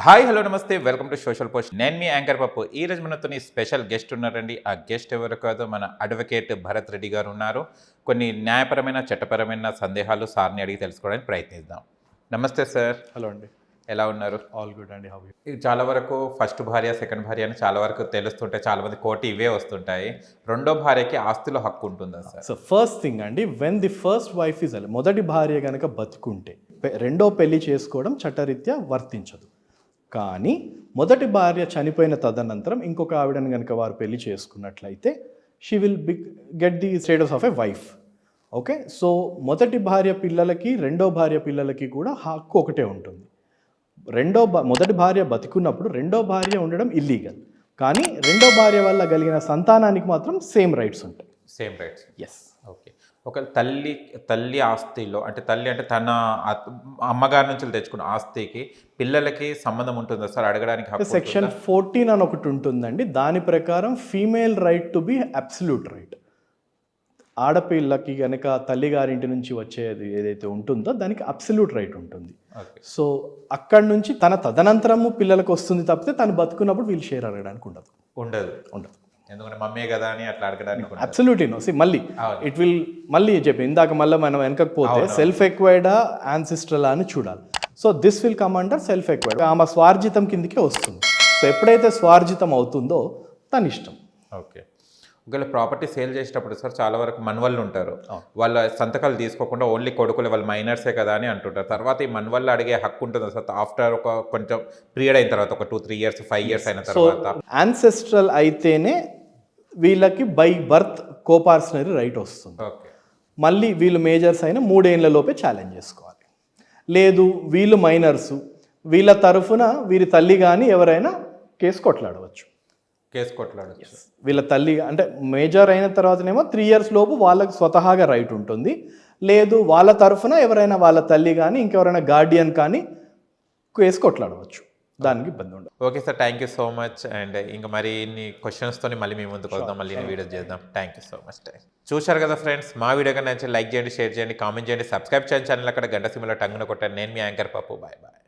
Hi hello నమస్తే welcome to social post. నేను మీ యాంకర్ పప్పు. ఈ రోజు మనతో స్పెషల్ గెస్ట్ ఉన్నారండి. ఆ గెస్ట్ ఎవరు కాదు, మన అడ్వకేట్ భరత్ రెడ్డి గారు ఉన్నారు. కొన్ని న్యాయపరమైన చట్టపరమైన సందేహాలు సార్ని అడిగి తెలుసుకోవడానికి ప్రయత్నిద్దాం. నమస్తే సార్. హలో అండి, ఎలా ఉన్నారు? ఆల్ గుడ్ అండి. How you? ఇది చాలా వరకు ఫస్ట్ భార్య సెకండ్ భార్య అని చాలా వరకు తెలుస్తుంటాయి. చాలా మంది కోర్టు ఇవే వస్తుంటాయి. రెండో భార్యకి ఆస్తిలో హక్కు ఉంటుందా సార్? సో ఫస్ట్ థింగ్ అండి, when the first wife is మొదటి భార్య కనుక బతుకుంటే రెండో పెళ్లి చేసుకోవడం చట్టరీత్యా వర్తించదు. కానీ మొదటి భార్య చనిపోయిన తదనంతరం ఇంకొక ఆవిడని కనుక వారు పెళ్లి చేసుకున్నట్లయితే she will get the status of a wife. Okay, so మొదటి భార్య పిల్లలకి రెండో భార్య పిల్లలకి కూడా హక్కు ఒకటే ఉంటుంది. మొదటి భార్య బతికున్నప్పుడు రెండో భార్య ఉండడం ఇల్లీగల్, కానీ రెండో భార్య వల్ల కలిగిన సంతానానికి మాత్రం సేమ్ రైట్స్ ఉంటాయి. Same rights. ఎస్. ఓకే. ఒక తల్లి ఆస్తిలో అంటే తల్లి అంటే తన అమ్మగారి నుంచి తెచ్చుకున్న ఆస్తికి పిల్లలకి సంబంధం ఉంటుందా సార్? అడగడానికి హక్కు సెక్షన్ 14 అని ఒకటి ఉంటుందండి. దాని ప్రకారం female right to be absolute right. ఆడపిల్లకి కనుక తల్లిగారింటి నుంచి వచ్చేది ఏదైతే ఉంటుందో దానికి అబ్సల్యూట్ రైట్ ఉంటుంది. సో అక్కడి నుంచి తన తదనంతరము పిల్లలకు వస్తుంది తప్పితే తను బతుకున్నప్పుడు వీళ్ళు షేర్ అడగడానికి ఉండదు. ఎందుకంటే మమ్మీ కదా అని అట్లా అడగడానికి అబ్సల్యూట్లీ నో. మళ్ళీ ఇట్ విల్ మళ్ళీ చెప్పి ఇందాక మళ్ళీ మనం వెనకపోతే సెల్ఫ్ ఎక్వైర్డా యాన్సిస్ట్రల్ అని చూడాలి. So this will come under self acquired. ఆమె స్వార్జితం కిందకే వస్తుంది. సో ఎప్పుడైతే స్వార్జితం అవుతుందో తన ఇష్టం. ఓకే. ఒకవేళ ప్రాపర్టీ సేల్ చేసేటప్పుడు సార్ చాలా వరకు మనవళ్ళు ఉంటారు. వాళ్ళ సంతకాలు తీసుకోకుండా ఓన్లీ కొడుకులు వాళ్ళు మైనర్సే కదా అని అంటుంటారు. తర్వాత ఈ మనవళ్ళు అడిగే హక్కు ఉంటుంది సార్ ఆఫ్టర్ ఒక కొంచెం పీరియడ్ అయిన తర్వాత, ఒక 2-3 years 5 years అయిన తర్వాత. యాన్సెస్ట్రల్ అయితేనే వీళ్ళకి బై బర్త్ కోపార్సనరీ రైట్ వస్తుంది. ఓకే. మళ్ళీ వీళ్ళు మేజర్స్ అయిన 3 ఏళ్ల లోపే ఛాలెంజ్ చేసుకోవాలి. లేదు వీళ్ళు మైనర్సు, వీళ్ళ తరఫున వీరి తల్లి కానీ ఎవరైనా కేసు కొట్లాడవచ్చు. వీళ్ళ తల్లి అంటే మేజర్ అయిన తర్వాతనేమో 3 years లోపు వాళ్ళకి స్వతహాగా రైట్ ఉంటుంది. లేదు వాళ్ళ తరఫున ఎవరైనా వాళ్ళ తల్లి కానీ ఇంకెవరైనా గార్డియన్ కానీ కేసు కొట్లాడవచ్చు. దానికి ఇబ్బంది ఉండదు. Okay sir, thank you so much. And ఇంకా మరి ఇన్ని క్వశ్చన్స్తో మళ్ళీ మేము ముందుకు వద్దాం, మళ్ళీ వీడియో చేద్దాం. Thank you so much. చూశారు కదా ఫ్రెండ్స్, మా వీడియో కన్నా నచ్చితే లైక్ చేయండి, షేర్ చేయండి, కామెంట్ చేయండి, సబ్స్క్రైబ్ చేయండి ఛానల్. అక్కడ గంట సింబల్ టంగున కొట్టాను. నేను మీ యాంకర్ పప్పు. Bye bye.